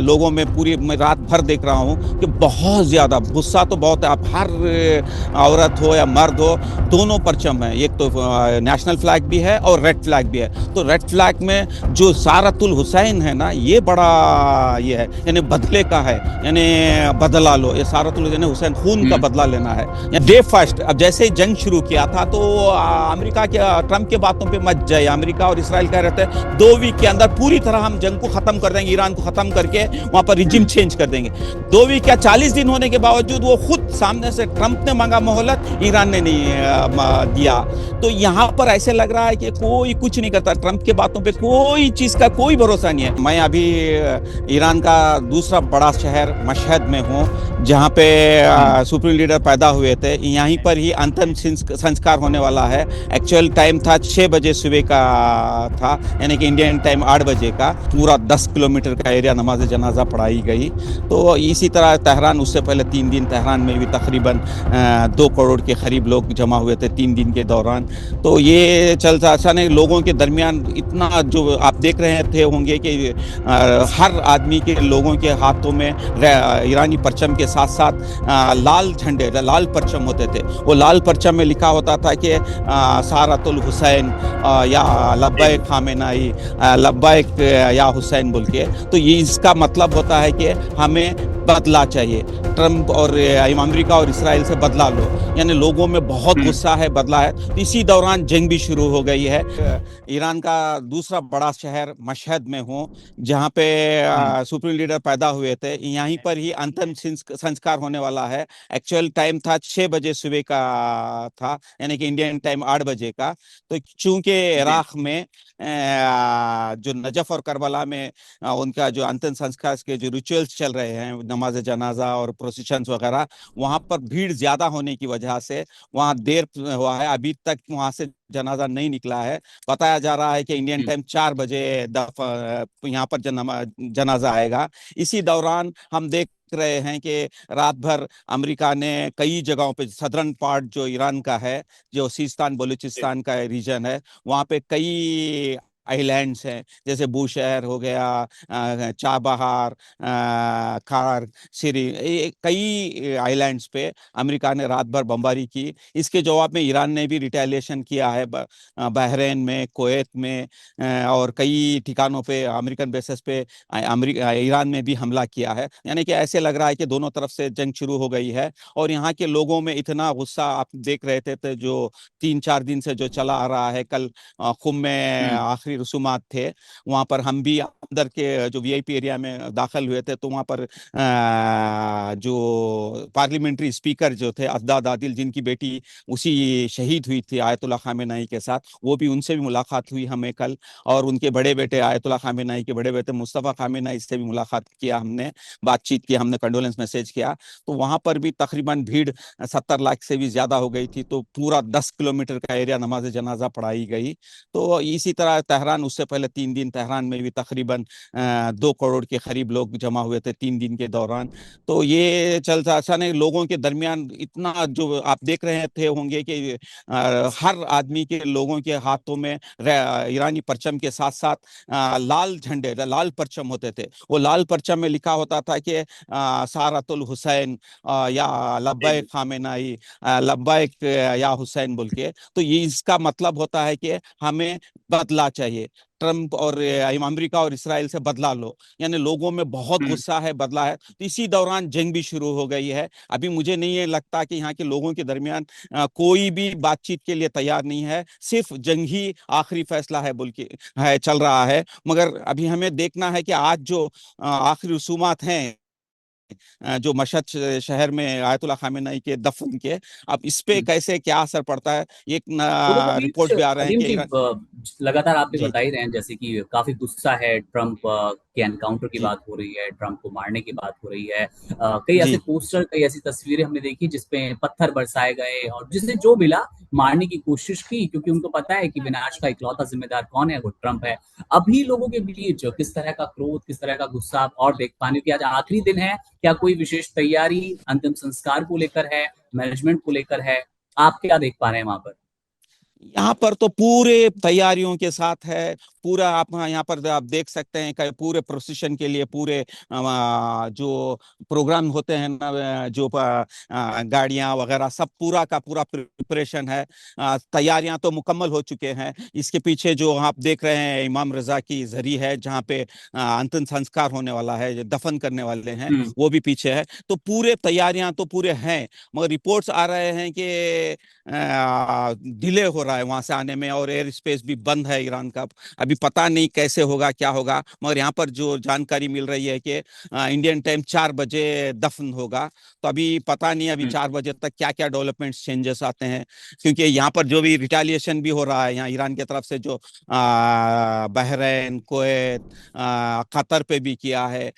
लोगों में पूरी मैं रात भर देख रहा हूँ कि बहुत ज़्यादा गुस्सा तो बहुत है। आप हर औरत हो या मर्द हो, दोनों परचम है। एक तो नेशनल फ्लैग भी है और रेड फ्लैग भी है। तो रेड फ्लैग में जो सारतुल हुसैन है ना, ये बड़ा ये है, यानी बदले का है, यानी बदला लो। ये सारतुल यानी हुसैन, खून का बदला लेना है। डे फर्स्ट, अब जैसे ही जंग शुरू किया था तो अमेरिका के ट्रंप के बातों पे मत जाइए। अमेरिका और इसराइल कह रहे थे 2 वीक के अंदर पूरी तरह हम जंग को खत्म कर देंगे, ईरान को खत्म करके वहां पर रिजिम चेंज कर देंगे। 2 वीक या 40 दिन होने के बावजूद वो खुद सामने से ट्रंप ने मांगा मोहलत, ईरान ने नहीं दिया। तो यहाँ पर ऐसे लग रहा है कि कोई कुछ नहीं करता। ट्रंप के बातों पे कोई चीज का कोई भरोसा नहीं है। मैं अभी ईरान का दूसरा बड़ा शहर मशहद में हूँ, जहाँ पे सुप्रीम लीडर पैदा हुए थे। यहीं पर ही अंतिम संस्कार होने वाला है। एक्चुअल टाइम था 6 बजे सुबह का था, यानी कि इंडियन टाइम 8 बजे का। पूरा 10 किलोमीटर का एरिया नमाज जनाजा पढ़ाई गई। तो इसी तरह तेहरान, उससे पहले 3 दिन तेहरान में भी तकरीबन 2 करोड़ के करीब लोग जमा हुए थे 3 दिन के दौरान। तो ये चलता अच्छा नहीं, लोगों के दरमियान इतना जो आप देख रहे थे होंगे कि हर आदमी के, लोगों के हाथों में ईरानी परचम के साथ साथ लाल झंडे, लाल परचम होते थे। वो लाल परचम में लिखा होता था कि सारतुल हुसैन या लब्बैक खामेनाई, लब्बैक या हुसैन बोल के। तो ये इसका मतलब होता है कि हमें बदला चाहिए। ट्रंप और अमेरिका और इसराइल से बदला लो, यानी लोगों में बहुत गुस्सा है, बदला है। तो इसी दौरान जंग भी शुरू हो गई है। ईरान का दूसरा बड़ा शहर मशहद में हूँ, जहाँ पे सुप्रीम लीडर पैदा हुए थे। यहीं पर ही अंतिम संस्कार होने वाला है। एक्चुअल टाइम था 6 बजे सुबह का था, यानी कि इंडियन टाइम 8 बजे का। तो चूंकि इराक में जो नजफ और करबला में उनका जो अंतिम संस्कार के जो रिचुअल्स चल रहे हैं, नमाज जनाजा और प्रोसेशंस वगैरह, वहां पर भीड़ ज्यादा होने की वजह से वहां देर हुआ है। अभी तक वहां से जनाजा नहीं निकला है। बताया जा रहा है कि इंडियन टाइम 4 बजे यहाँ पर जनाजा आएगा। इसी दौरान हम देख रहे हैं कि रात भर अमेरिका ने कई जगहों पे, सदर्न पार्ट जो ईरान का है, जो सिस्तान बलूचिस्तान का रीजन है, वहां पे कई आइलैंड्स हैं, जैसे बूशहर हो गया, चाबहार, खार, सिरी, कई आइलैंड्स पे अमेरिका ने रात भर बमबारी की। इसके जवाब में ईरान ने भी रिटेलिएशन किया है। बहरीन में, कुवैत में और कई ठिकानों पे, अमेरिकन बेसिस पे अमेरिका, ईरान में भी हमला किया है। यानी कि ऐसे लग रहा है कि दोनों तरफ से जंग शुरू हो गई है। और यहाँ के लोगों में इतना गुस्सा आप देख रहे थे जो 3-4 दिन से जो चला आ रहा है। कल कुंभ में आखिरी रसूमात थे, वहां पर हम भी अंदर के जो वीआईपी एरिया में दाखिल हुए थे। तो वहां पर जो पार्लियामेंट्री स्पीकर जो थे अद्दाद आदिल, जिनकी बेटी उसी शहीद हुई थी आयतुल्लाह खामेनाई के साथ, वो भी, उनसे भी मुलाकात हुई हमें कल। और उनके बड़े बेटे आयतुल्लाह खामेनाई के बड़े बेटे मुस्तफ़ा खामेनाई से भी मुलाकात किया हमने, बातचीत की हमने, कंडोलेंस मैसेज किया। तो वहां पर भी तकरीबन भीड़ 70 लाख से भी ज्यादा हो गई थी। तो पूरा 10 किलोमीटर का एरिया नमाज जनाजा पढ़ाई गई। तो इसी तरह तेहरान, उससे पहले 3 दिन तेहरान में भी तकरीबन 2 करोड़ के करीब लोग जमा हुए थे 3 दिन के दौरान। तो ये चलता अच्छा नहीं, लोगों के दरमियान इतना जो आप देख रहे थे होंगे कि हर आदमी के, लोगों के हाथों में ईरानी परचम के साथ साथ लाल झंडे, लाल परचम होते थे। वो लाल परचम में लिखा होता था कि सारतुल हुसैन या लब्बैक खामेनाई, लब्बैक या हुसैन बोल के। तो ये इसका मतलब होता है कि हमें बदला चाहिए। ट्रंप और अमेरिका और इसराइल से बदला लो, यानी लोगों में बहुत गुस्सा है, बदला है। तो इसी दौरान जंग भी शुरू हो गई है। अभी मुझे नहीं लगता कि यहाँ के लोगों के दरमियान कोई भी बातचीत के लिए तैयार नहीं है। सिर्फ जंग ही आखिरी फैसला है बोल के है, चल रहा है। मगर अभी हमें देखना है कि आज जो आखिरी रसूमात हैं जो मशहद शहर में आयतुल्लाह खामेनेई के दफन के, अब इस पे कैसे क्या असर पड़ता है। एक दोनों के बीच रिपोर्ट भी आ रहे हैं अजीम कि जी, लगातार आप भी जी बता ही रहे हैं जैसे कि काफी गुस्सा है। ट्रंप के एनकाउंटर की जी बात हो रही है, ट्रंप को मारने की बात हो रही है। कई ऐसे जी पोस्टर, कई ऐसी तस्वीरें हमने देखी जिसपे पत्थर बरसाए गए और जिसे जो मिला मारने की कोशिश की, क्योंकि उनको पता है कि विनाश का इकलौता जिम्मेदार कौन है, वो ट्रंप है। अभी लोगों के बीच किस तरह का क्रोध, किस तरह का गुस्सा आप और देख पाने की, आज आखिरी दिन है, क्या कोई विशेष तैयारी अंतिम संस्कार को लेकर है, मैनेजमेंट को लेकर है, आप क्या देख पा रहे हैं वहां पर? यहाँ पर तो पूरे तैयारियों के साथ है। पूरा आप यहाँ पर आप देख सकते हैं कि पूरे प्रोसेशन के लिए पूरे जो प्रोग्राम होते हैं ना, जो गाड़ियाँ वगैरह सब पूरा का पूरा प्रिपरेशन है। तैयारियां तो मुकम्मल हो चुके हैं। इसके पीछे जो आप देख रहे हैं इमाम रजा की जरी है, जहाँ पे अंतिम संस्कार होने वाला है, जो दफन करने वाले हैं, हम्म। वो भी पीछे है। तो पूरे तैयारियां तो पूरे हैं, मगर रिपोर्ट्स आ रहे हैं कि डिले हो रहा है वहां से आने में, और एयर स्पेस भी बंद है ईरान का। अभी पता नहीं कैसे होगा क्या होगा, मगर यहाँ पर जो जानकारी मिल रही है कि इंडियन टाइम 4 बजे दफन होगा। तो अभी पता नहीं अभी हम्म। 4 बजे तक क्या क्या डेवलपमेंट्स चेंजेस आते हैं, क्योंकि यहाँ पर जो भी रिटालिएशन भी हो रहा है यहाँ ईरान की तरफ से, जो बहरीन, कुवैत, कतर पे भी किया है,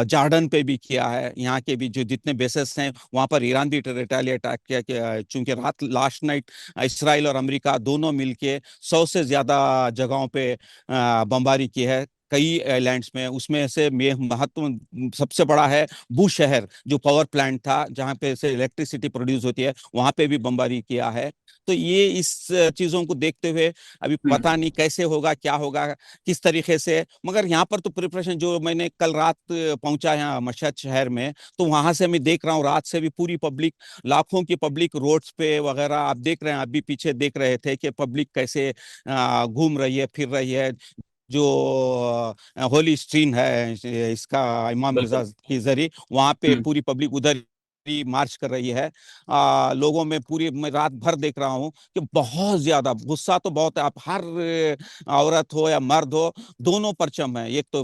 जॉर्डन पे भी किया है, यहाँ के भी जो जितने बेसेस हैं वहां पर ईरान भी रिटालिएट किया, चूंकि रात लास्ट नाइट इसराइल और अमेरिका दोनों मिलके 100 से ज्यादा जगहों पे बमबारी की है, कई आइलैंड्स में। उसमें से महत्व सबसे बड़ा है बूशहर, जो पावर प्लांट था जहां पे से इलेक्ट्रिसिटी प्रोड्यूस होती है, वहां पे भी बमबारी किया है। तो ये इस चीजों को देखते हुए अभी हम्म। पता नहीं कैसे होगा क्या होगा, किस तरीके से। मगर यहाँ पर तो प्रिपरेशन, जो मैंने कल रात पहुंचा यहाँ मशहद शहर में, तो वहां से मैं देख रहा हूँ रात से भी पूरी पब्लिक, लाखों की पब्लिक रोड्स पे वगैरह आप देख रहे हैं। अभी पीछे देख रहे थे कि पब्लिक कैसे घूम रही है, फिर रही है। जो होली स्ट्रीम है इसका, इमाम रजा बिल्कुल। की जरिए वहां पे हम्म। पूरी पब्लिक उधर ही मार्च कर रही है। लोगों में पूरी, मैं रात भर देख रहा हूँ कि बहुत ज्यादा गुस्सा तो बहुत है। आप हर औरत हो या मर्द हो, दोनों परचम है। एक तो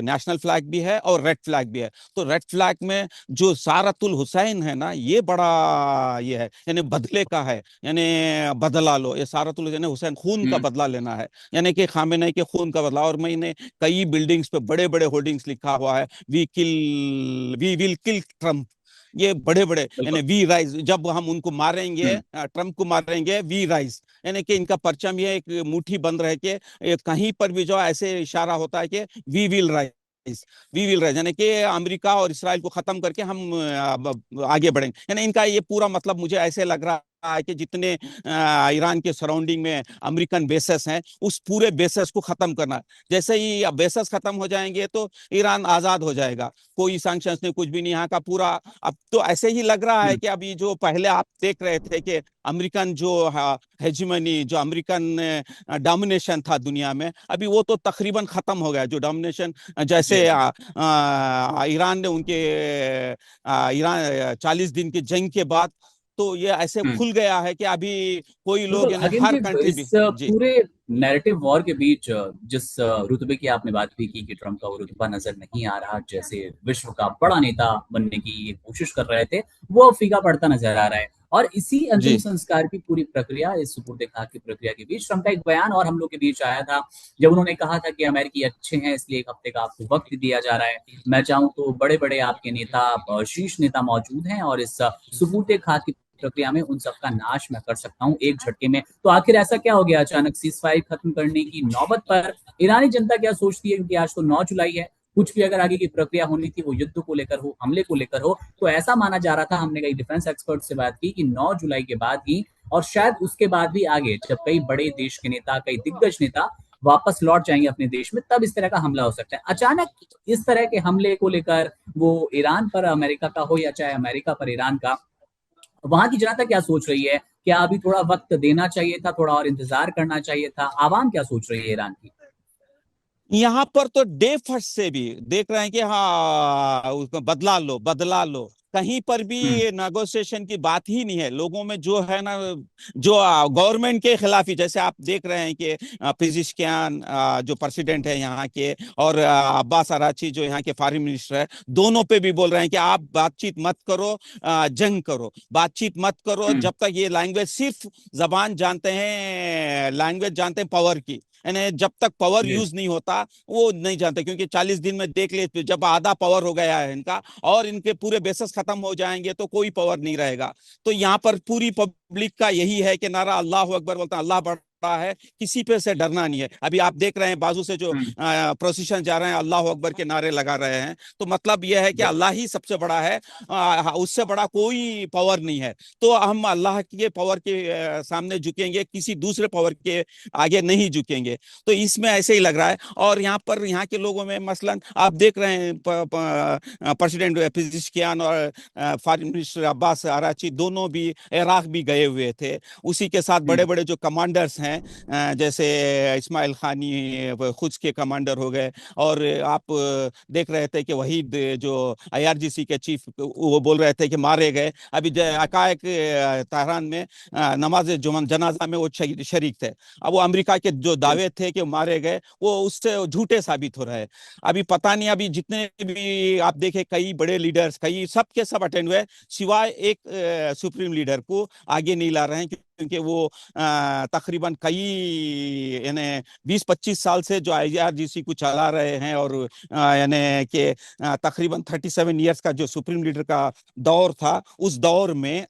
नेशनल फ्लैग भी है और रेड फ्लैग भी है। तो रेड फ्लैग में जो सारतुल हुसैन है ना, ये बड़ा ये है, यानी बदले का है, यानी बदला लो। ये सारतुल यानी हुसैन, खून का हम्म। बदला लेना है, यानी कि खामेनेई के खून का बदला। और मैंने कई बिल्डिंग्स पे बड़े बड़े होर्डिंग्स लिखा हुआ है, वी विल किल ट्रम्प। ये बड़े बड़े, यानी बिल्कुल। वी राइज, जब हम उनको मारेंगे, हम्म। ट्रम्प को मारेंगे, वी राइज। यानी कि इनका परचम ये एक मुट्ठी बंद रह के, कहीं पर भी जो ऐसे इशारा होता है कि we will rise, we will rise, यानी कि अमेरिका और इसराइल को खत्म करके हम आगे बढ़ेंगे। यानी इनका ये पूरा मतलब मुझे ऐसे लग रहा है कि जितने ईरान के सराउंडिंग में अमेरिकन बेसेस हैं, उस पूरे बेसेस को खत्म करना। जैसे ही बेसेस खत्म हो जाएंगे तो ईरान आजाद हो जाएगा, कोई सैंक्शंस नहीं, कुछ भी नहीं यहाँ का पूरा। अब तो ऐसे ही लग रहा है हम्म। कि अभी जो पहले आप देख रहे थे कि अमेरिकन जो हेजिमनी, जो अमेरिकन डोमिनेशन था दुनिया में, अभी वो तो तकरीबन खत्म हो गया। जो डोमिनेशन, जैसे जी जी। ईरान ने उनके ईरान 40 दिन की जंग के बाद, तो ये ऐसे हम्म। खुल गया है कि अभी कोई लोग, बिल्कुल यानी हकीम हर जी, कंट्री इस भी। जी पूरे नैरेटिव वॉर के बीच जिस रुतबे की आपने बात भी की कि ट्रंप का वो रुतबा नजर नहीं आ रहा, जैसे विश्व का बड़ा नेता बनने की ये कोशिश कर रहे थे, वो अब फीका पड़ता नजर आ रहा है। और इसी अंतिम जी संस्कार की पूरी प्रक्रिया, इस सुपुर्द खाक की प्रक्रिया के बीच ट्रंप का एक बयान और हम लोग के बीच आया था, जब उन्होंने कहा था कि अमेरिकी अच्छे हैं इसलिए 1 हफ्ते का आपको वक्त दिया जा रहा है। मैं चाहूं तो बड़े बड़े आपके नेता, शीर्ष नेता मौजूद हैं, और इस सुपुर्द खाक की प्रक्रिया में उन सबका नाश मैं कर सकता हूं एक झटके में। तो आखिर ऐसा क्या हो गया अचानक सीज फायर खत्म करने की नौबत पर? ईरानी जनता क्या सोचती है, क्योंकि आज तो 9 जुलाई है, कुछ भी अगर आगे की प्रक्रिया होनी थी वो युद्ध को लेकर हो, हमले को लेकर हो, तो ऐसा माना जा रहा था, हमने कई डिफेंस एक्सपर्ट से बात की, कि 9 जुलाई के बाद ही और शायद उसके बाद भी आगे, जब कई बड़े देश के नेता, कई दिग्गज नेता वापस लौट जाएंगे अपने देश में, तब इस तरह का हमला हो सकता है। अचानक इस तरह के हमले को लेकर, वो ईरान पर अमेरिका का हो या चाहे अमेरिका पर ईरान का, वहां की जनता क्या सोच रही है? क्या अभी थोड़ा वक्त देना चाहिए था, थोड़ा और इंतजार करना चाहिए था? आवाम क्या सोच रही है ईरान की? यहाँ पर तो डे फर्स्ट से भी देख रहे हैं कि हाँ उसमें बदला लो, बदला लो। कहीं पर भी हम्म। नेगोशिएशन की बात ही नहीं है लोगों में, जो है ना, जो गवर्नमेंट के खिलाफ ही। जैसे आप देख रहे हैं कि पिजिशकियान जो प्रेसिडेंट है यहाँ के, और अब्बास अराची जो यहाँ के फॉरेन मिनिस्टर है, दोनों पे भी बोल रहे हैं कि आप बातचीत मत करो, जंग करो, बातचीत मत करो, हम्म। जब तक ये लैंग्वेज, सिर्फ जबान जानते हैं, लैंग्वेज जानते हैं पावर की, यानी जब तक पावर जी। यूज नहीं होता वो नहीं जानते। क्योंकि 40 दिन में देख ले, जब आधा पावर हो गया है इनका और इनके पूरे बेसिस खत्म हो जाएंगे तो कोई पावर नहीं रहेगा। तो यहाँ पर पूरी पब्लिक का यही है कि नारा अल्लाह अकबर बोलता है, अल्लाह बड़ा बड़ा है, किसी पे से डरना नहीं है। अभी आप देख रहे हैं बाजू से जो हम्म, प्रोसेशन जा रहे हैं, अल्लाह अकबर के नारे लगा रहे हैं, तो मतलब यह है कि बिल्कुल। अल्लाह ही सबसे बड़ा है। उससे बड़ा कोई पावर नहीं है। तो हम अल्लाह के पावर के सामने झुकेंगे, किसी दूसरे पावर के आगे नहीं झुकेंगे। तो इसमें ऐसे ही लग रहा है। और यहाँ पर यहाँ के लोगों में मसलन आप देख रहे हैं, प्रेसिडेंट पिज़िशकियान और फॉरेन मिनिस्टर अब्बास अराची दोनों भी इराक भी गए हुए थे। उसी के साथ बड़े हम्म, बड़े जो कमांडर्स हैं, जैसे इस्माइल खानी खुद के कमांडर हो गए। और आप देख रहे थे कि वहीद जो आईआरजीसी के चीफ, वो बोल रहे थे कि मारे गए। अभी अकायक तेहरान में नमाज जनाजा में वो शरीक थे। अब वो अमेरिका के जो दावे बिल्कुल। थे कि मारे गए, वो उससे झूठे साबित हो रहे हैं। अभी पता नहीं, अभी जितने भी आप देखें, कई बड़े लीडर्स, कई सब के सब अटेंड हुए, सिवाय एक सुप्रीम लीडर को आगे नहीं ला रहे हैं, क्योंकि वो तकरीबन कई यानी 20-25 साल से जो आईआरजीसी को चला रहे हैं। और यानी कि तकरीबन 37 ईयर्स का जो सुप्रीम लीडर का दौर था, उस दौर में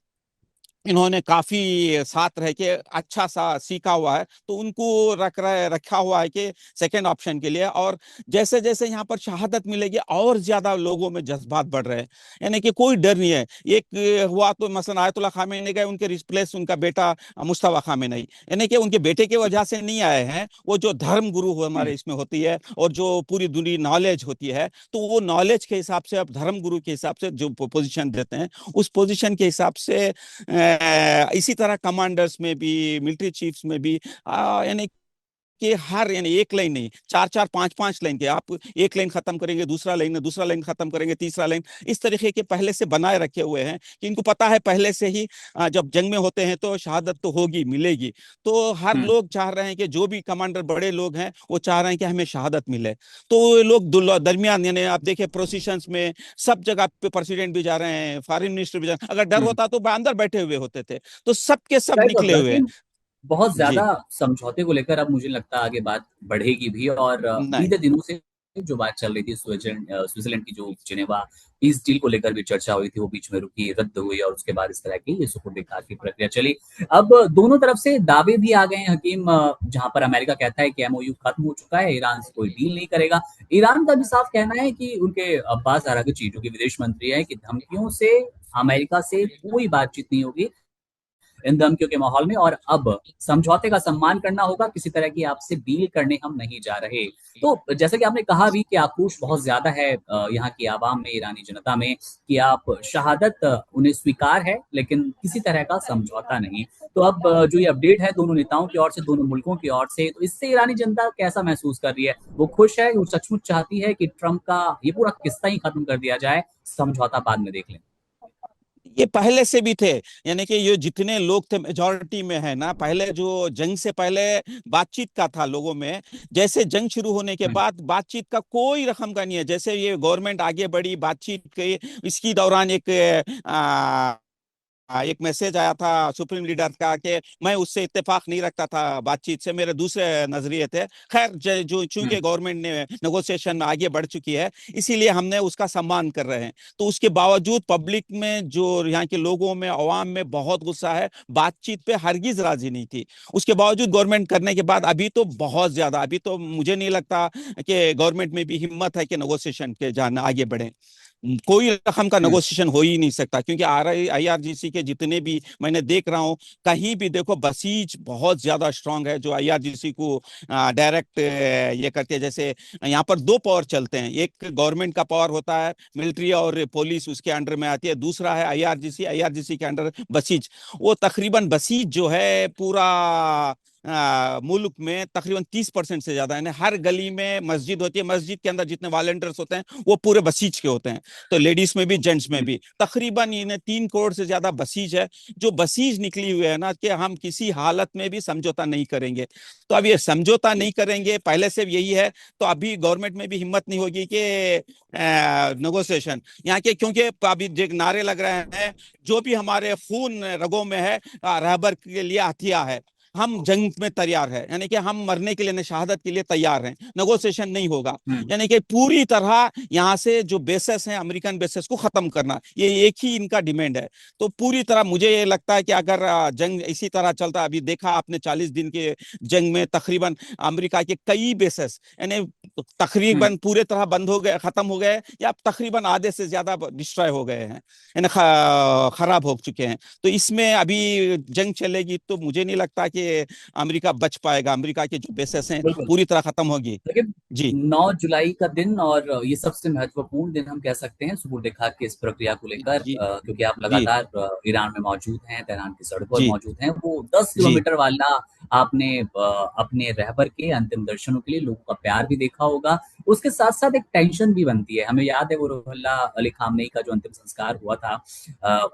इन्होंने काफी साथ रह के अच्छा सा सीखा हुआ है, तो उनको रखा हुआ है कि सेकंड ऑप्शन के लिए। और जैसे जैसे यहाँ पर शहादत मिलेगी, और ज्यादा लोगों में जज्बात बढ़ रहे हैं, यानी कि कोई डर नहीं है। एक हुआ तो मसलन आयतुल्ला खामेनी गए, उनके रिप्लेस उनका बेटा मुश्तबा खामेनी, यानी कि उनके बेटे की वजह से नहीं आए हैं। वो जो धर्म गुरु हमारे हम्म, इसमें होती है, और जो पूरी दुनिया नॉलेज होती है, तो वो नॉलेज के हिसाब से, अब धर्म गुरु के हिसाब से जो पोजीशन देते हैं, उस पोजीशन के हिसाब से इसी तरह कमांडर्स में भी, मिलिट्री चीफ्स में भी यानी कि हर, यानी एक लाइन नहीं, चार चार पांच पांच लाइन के, आप एक लाइन खत्म करेंगे, दूसरा लाइन खत्म करेंगे, तीसरा लाइन, इस तरीके के पहले से बनाए रखे हुए हैं कि इनको पता है पहले से ही जब जंग में होते हैं तो शहादत तो होगी, मिलेगी। तो हर हम्म, लोग चाह रहे हैं कि जो भी कमांडर बड़े लोग हैं, वो चाह रहे हैं कि हमें शहादत मिले। तो ये लोग दरमियान, यानी आप देखिए प्रोसेशंस में सब जगह पे प्रेसिडेंट भी जा रहे हैं, फॉरेन मिनिस्टर भी जा रहे हैं। अगर डर हम्म। होता तो अंदर बैठे हुए होते थे। तो सब के सब सही निकले बात है, हुए हैं। लेकिन बहुत जी। ज्यादा समझौते को लेकर अब मुझे लगता है आगे बात बढ़ेगी भी। और नहीं। बीते दिनों से जो बात चल रही थी स्विट्जरलैंड की जो जिनेवा पीस डील को लेकर भी चर्चा हुई थी, वो बीच में रुकी, रद्द हुई, और उसके बाद इस तरह की ये सुपुर्द-ए-ख़ाक की प्रक्रिया चली। अब दोनों तरफ से दावे भी आ गए हैं हकीम, जहां पर अमेरिका कहता है कि एमओयू खत्म हो चुका है, ईरान से कोई डील नहीं करेगा। ईरान का भी साफ कहना है कि उनके अब्बास अरागची जो कि विदेश मंत्री है, कि धमकियों से अमेरिका से कोई बातचीत नहीं होगी इन धमकियों के माहौल में, और अब समझौते का सम्मान करना होगा, किसी तरह की आपसे डील करने हम नहीं जा रहे। तो जैसा कि आपने कहा भी कि आक्रोश बहुत ज्यादा है यहाँ की आवाम में, ईरानी जनता में, कि आप शहादत उन्हें स्वीकार है, लेकिन किसी तरह का समझौता नहीं। तो अब जो ये अपडेट है दोनों नेताओं की ओर से, दोनों मुल्कों की ओर से, तो इससे ईरानी जनता कैसा महसूस कर रही है? वो खुश है, वो सचमुच चाहती है कि ट्रंप का ये पूरा किस्सा ही खत्म कर दिया जाए, समझौता बाद में देख लें? ये पहले से भी थे, यानी कि ये जितने लोग थे मेजोरिटी में है ना, पहले जो जंग से पहले बातचीत का था लोगों में। जैसे जंग शुरू होने के हम्म, बाद बातचीत का कोई रकम का नहीं है। जैसे ये गवर्नमेंट आगे बढ़ी बातचीत के, इसकी दौरान एक एक मैसेज आया था सुप्रीम लीडर का कि मैं उससे इत्तेफाक नहीं रखता था, बातचीत से मेरे दूसरे नजरिए थे। खैर, जो हम्म, चूंकि गवर्नमेंट ने नेगोशिएशन में आगे बढ़ चुकी है, इसीलिए हमने उसका सम्मान कर रहे हैं। तो उसके बावजूद पब्लिक में, जो यहाँ के लोगों में, अवाम में बहुत गुस्सा है, बातचीत पे हरगिज राजी नहीं थी। उसके बावजूद गवर्नमेंट करने के बाद अभी तो बहुत ज्यादा, अभी तो मुझे नहीं लगता कि गवर्नमेंट में भी हिम्मत है कि नेगोशिएशन के जाना आगे बढ़े। कोई रकम का हम्म, नेगोशिएशन हो ही नहीं सकता, क्योंकि आईआरजीसी के जितने भी मैंने देख रहा हूं, कहीं भी देखो बसीज बहुत ज्यादा स्ट्रांग है, जो आईआरजीसी को डायरेक्ट ये करते हैं। जैसे यहाँ पर दो पावर चलते हैं, एक गवर्नमेंट का पावर होता है, मिलिट्री और पुलिस उसके अंडर में आती है, दूसरा है आईआरजीसी, आईआरजीसी के अंडर बसीज। वो तकरीबन बसीज जो है पूरा मुल्क में तकरीबन 30% से ज्यादा, यानी हर गली में मस्जिद होती है, मस्जिद के अंदर जितने वॉलंटियर्स होते हैं वो पूरे बसीज के होते हैं। तो लेडीज में भी, जेंट्स में हम्म, भी तकरीबन इन्हें 3 करोड़ से ज्यादा बसीज है। जो बसीज निकली हुई है ना, कि हम किसी हालत में भी समझौता नहीं करेंगे। तो अब ये समझौता नहीं करेंगे, पहले से यही है। तो अभी गवर्नमेंट में भी हिम्मत नहीं होगी कि नेगोशिएशन यहाँ के, क्योंकि अभी जो नारे लग रहे हैं, जो भी हमारे खून रगों में है, रहबर के लिए हथिया है। हम जंग में तैयार है, यानी कि हम मरने के लिए, शहादत के लिए तैयार हैं, नेगोशिएशन नहीं होगा। हम्म। यानी कि पूरी तरह यहाँ से जो बेसेस हैं अमेरिकन बेसेस को खत्म करना, ये एक ही इनका डिमांड है। तो पूरी तरह मुझे ये लगता है कि अगर जंग इसी तरह चलता, अभी देखा आपने 40 दिन के जंग में तकरीबन अमेरिका के कई बेसेस यानी हम्म। तकरीबन पूरे तरह बंद हो गए, खत्म हो गए, या तकरीबन आधे से ज्यादा डिस्ट्रॉय हो गए हैं, यानी खराब हो चुके हैं। तो इसमें अभी जंग चलेगी तो मुझे नहीं लगता कि अमेरिका बच पाएगा, अमेरिका के जो बेसेस हैं बिल्कुल। पूरी तरह खत्म होगी। देखिए, जी 9 जुलाई का दिन और ये सबसे महत्वपूर्ण दिन हम कह सकते हैं सुबुर खाक की इस प्रक्रिया को लेकर, जी क्योंकि आप जी लगातार ईरान में मौजूद हैं, तेहरान की सड़कों पर जी मौजूद हैं। वो 10 जी किलोमीटर वाला आपने अपने रहबर के अंतिम दर्शनों के लिए लोगों का प्यार भी देखा होगा। उसके साथ साथ एक टेंशन भी बनती है। हमें याद है वो रुहुल्लाह अली खामनेई का जो अंतिम संस्कार हुआ था,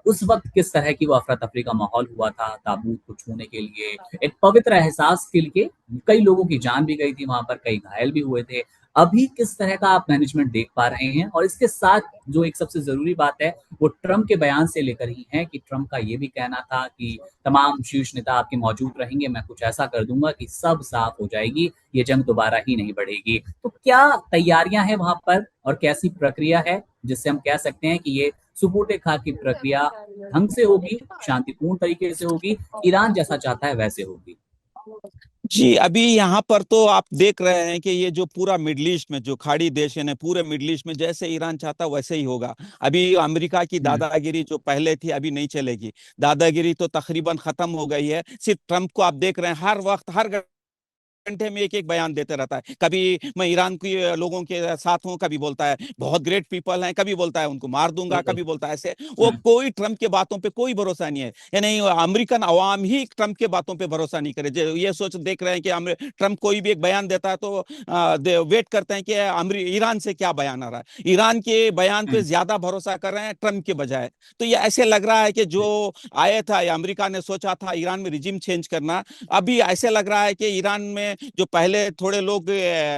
उस वक्त किस तरह की वो अफरा तफरी का माहौल हुआ था। ताबूत को छूने के लिए एक पवित्र एहसास के लिए कई लोगों की जान भी गई थी वहां पर, कई घायल भी हुए थे। अभी किस तरह का आप मैनेजमेंट देख पा रहे हैं? और इसके साथ जो एक सबसे जरूरी बात है वो ट्रंप के बयान से लेकर ही है कि ट्रंप का ये भी कहना था कि तमाम शीर्ष नेता आपके मौजूद रहेंगे, मैं कुछ ऐसा कर दूंगा कि सब साफ हो जाएगी, ये जंग दोबारा ही नहीं बढ़ेगी। तो क्या तैयारियां हैं वहां पर और कैसी प्रक्रिया है जिससे हम कह सकते हैं कि ये सुबूते खाक की प्रक्रिया ढंग से होगी, शांतिपूर्ण तरीके से होगी, ईरान जैसा चाहता है वैसे होगी? जी, अभी यहाँ पर तो आप देख रहे हैं कि ये जो पूरा मिडल ईस्ट में जो खाड़ी देश है ना, पूरे मिडल ईस्ट में जैसे ईरान चाहता वैसे ही होगा। अभी अमेरिका की हम्म। दादागिरी जो पहले थी अभी नहीं चलेगी, दादागिरी तो तकरीबन खत्म हो गई है। सिर्फ ट्रंप को आप देख रहे हैं हर वक्त हर घंटे में एक एक बयान देते रहता है। कभी मैं ईरान के लोगों के साथ हूं, कभी बोलता है बहुत ग्रेट पीपल हैं, कभी बोलता है उनको मार दूंगा, बिल्कुल। कभी बोलता है ऐसे। वो हम्म। कोई ट्रंप के बातों पे कोई भरोसा नहीं है, यानी अमेरिकन अवाम ही ट्रंप के बातों पे भरोसा नहीं करे। ये सोच देख रहे हैं कि ट्रंप कोई भी एक बयान देता है तो वेट करते हैं कि ईरान से क्या बयान आ रहा है, ईरान के बयान पे हम्म। ज्यादा भरोसा कर रहे हैं ट्रंप के बजाय। तो ये ऐसे लग रहा है कि जो आया था, या अमेरिका ने सोचा था ईरान में रिजिम चेंज करना, अभी ऐसे लग रहा है कि ईरान में जो पहले थोड़े लोग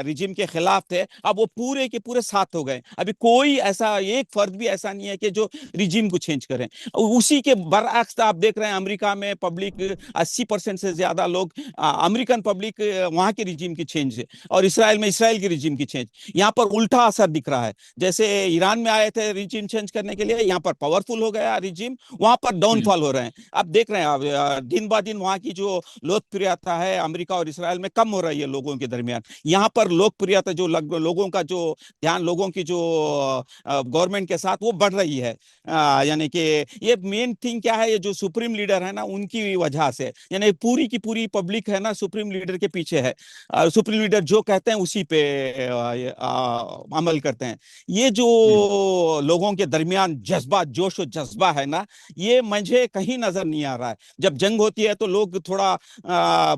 रिजिम के खिलाफ थे, अब वो पूरे के पूरे साथ हो गए। अभी कोई ऐसा एक फर्द भी ऐसा नहीं है कि जो रिजिम को चेंज करें। उसी के बरअक्स आप देख रहे हैं अमेरिका में पब्लिक 80% से ज्यादा लोग, अमेरिकन पब्लिक वहां के रिजिम की चेंज, और इसराइल में इसराइल की रिजिम की चेंज। यहाँ पर उल्टा असर दिख रहा है। जैसे ईरान में आए थे रिजिम चेंज करने के लिए, यहाँ पर पावरफुल हो गया रिजिम, वहां पर हम्म। डाउनफॉल हो रहे हैं। अब देख रहे हैं आप दिन ब दिन वहां की जो लोकप्रियता है अमेरिका और इसराइल में कम हो रही है लोगों के दरमियान। यहाँ पर लोकप्रियता जो लोगों का जो ध्यान, लोगों की जो गवर्नमेंट के साथ वो बढ़ रही है। यानी कि ये मेन थिंग क्या है, ये जो सुप्रीम लीडर है ना उनकी वजह से, यानी पूरी की पूरी पब्लिक है ना सुप्रीम लीडर के पीछे है। सुप्रीम लीडर जो कहते हैं उसी पे अमल करते हैं। ये जो हम्म। लोगों के दरमियान जज्बा, जोश और जज्बा है ना, ये मुझे कहीं नजर नहीं आ रहा है। जब जंग होती है तो लोग थोड़ा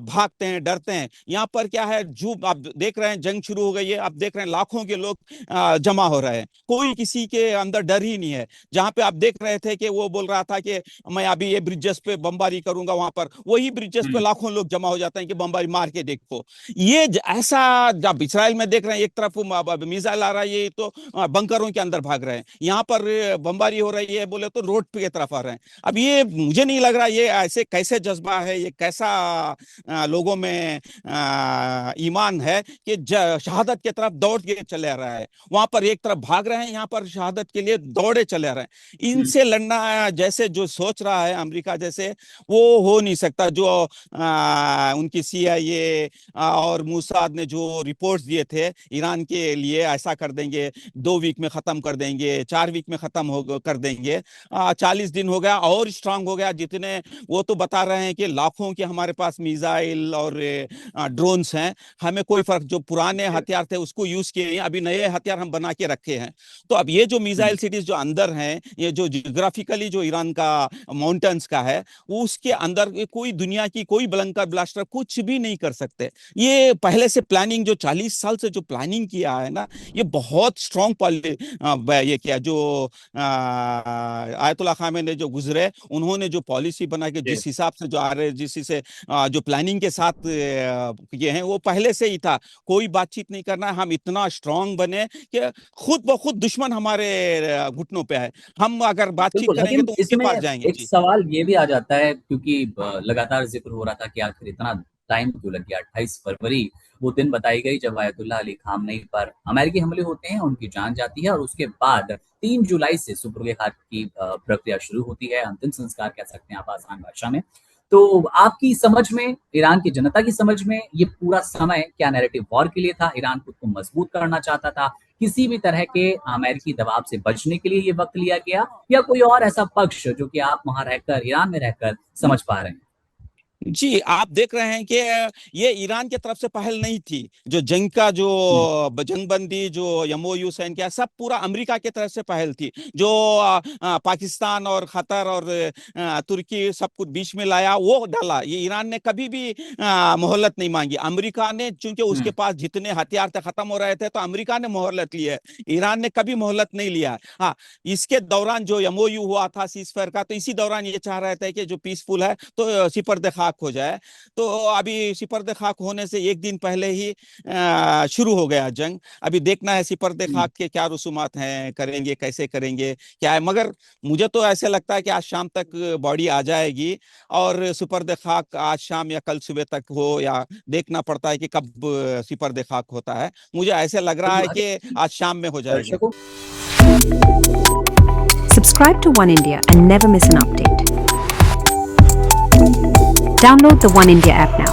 भागते हैं, डरते हैं। यहाँ पर क्या है, जो आप देख रहे हैं जंग शुरू हो गई है, आप देख रहे हैं लाखों के लोग जमा हो रहे हैं, कोई किसी के अंदर डर ही नहीं है। जहां पे आप देख रहे थे कि वो बोल रहा था कि मैं अभी ये ब्रिजेस पे बमबारी करूंगा, वहां पर वही ब्रिजेस पे हम्म। लाखों लोग जमा हो जाते हैं कि बमबारी मार के देखो। ये ऐसा जब इसराइल में देख रहे हैं एक तरफ मिसाइल आ रहा है, ये तो बंकरों के अंदर भाग रहे हैं, यहाँ पर बमबारी हो रही है बोले तो रोड पे की तरफ आ रहे हैं। अब ये मुझे नहीं लग रहा ये ऐसे कैसे जज्बा है, ये कैसा लोगों में ईमान है कि शहादत की तरफ दौड़ के चले आ रहा है। वहां पर एक तरफ भाग रहे हैं, यहाँ पर शहादत के लिए दौड़े चले आ रहे हैं। हम्म। इनसे लड़ना जैसे जो सोच रहा है अमेरिका जैसे, वो हो नहीं सकता। जो उनकी सीआईए और मूसाद ने जो रिपोर्ट्स दिए थे ईरान के लिए, ऐसा कर देंगे, 2 वीक में खत्म कर देंगे, 4 वीक में खत्म हो कर देंगे, 40 दिन हो गया और स्ट्रांग हो गया। जितने वो तो बता रहे हैं कि लाखों के हमारे पास मिसाइल और ड्रोन्स हैं, हमें कोई फर्क, जो पुराने हथियार थे उसको यूज किए हैं, अभी नए हथियार हम बना के रखे हैं। तो अब ये जो मिसाइल हम्म। सिटीज जो अंदर हैं, ये जो जियोग्राफिकली जो ईरान का माउंटेन्स का है, वो उसके अंदर कोई दुनिया की कोई ब्लंकर ब्लास्टर कुछ भी नहीं कर सकते। ये पहले से प्लानिंग, जो 40 साल से जो प्लानिंग किया है ना, ये बहुत स्ट्रॉन्ग ये किया। जो आयतुल्ला खामेनी जो गुजरे, उन्होंने जो पॉलिसी बना के जी। जिस हिसाब से जो आ रहे, जिस से जो प्लानिंग के साथ किए हैं वो पहले से ही था। कोई बातचीत नहीं करना है, हम इतना स्ट्रांग बने कि खुद ब खुद दुश्मन हमारे घुटनों पे है, हम अगर बातचीत बिल्कुल, करेंगे हकीम तो उनके इसमें पास जाएंगे। एक जी सवाल ये भी आ जाता है क्योंकि लगातार ज़िक्र हो रहा था कि आखिर इतना टाइम क्यों लग गया। 28 फरवरी वो दिन बताई गई जब आयतुल्लाह अली खामनेई पर अमेरिकी हमले होते हैं, उनकी जान जाती है और उसके बाद 3 जुलाई से सुपुर्द खाक की प्रक्रिया शुरू होती है, अंतिम संस्कार कह सकते हैं आप आसान भाषा में। तो आपकी समझ में, ईरान की जनता की समझ में ये पूरा समय क्या नैरेटिव वॉर के लिए था? ईरान खुद को मजबूत करना चाहता था? किसी भी तरह के अमेरिकी दबाव से बचने के लिए ये वक्त लिया गया या कोई और ऐसा पक्ष जो कि आप वहां रहकर, ईरान में रहकर समझ पा रहे हैं? जी, आप देख रहे हैं कि ये ईरान की तरफ से पहल नहीं थी। जो जंग का जो हम्म, जंगबंदी जो एमओयू साइन किया, सब पूरा अमेरिका की तरफ से पहल थी। जो पाकिस्तान और खतर और तुर्की सब कुछ बीच में लाया, वो डाला। ये ईरान ने कभी भी मोहलत नहीं मांगी। अमेरिका ने, चूंकि उसके हम्म, पास जितने हथियार थे खत्म हो रहे थे, तो अमेरिका ने मोहलत ली है। ईरान ने कभी मोहलत नहीं लिया। हाँ, इसके दौरान जो एमओयू हुआ था सीजफायर का, तो इसी दौरान ये चाह रहे थे कि जो पीसफुल है तो सिपर्द खाक हो जाए। तो अभी सिपर्द खाक होने से एक दिन पहले ही शुरू हो गया जंग। अभी देखना है सिपर्द हम्म। खाक के क्या रसूमात हैं, करेंगे कैसे करेंगे क्या है। मगर मुझे तो ऐसे लगता है कि आज शाम तक बॉडी आ जाएगी और सिपर्द खाक आज शाम या कल सुबह तक हो, या देखना पड़ता है कि कब सिपर्द खाक होता है। मुझे ऐसे लग रहा है बिल्कुल, कि आज शाम में हो जाएगा। दर्शकों Subscribe to One India and never miss an update. Download the One India app now.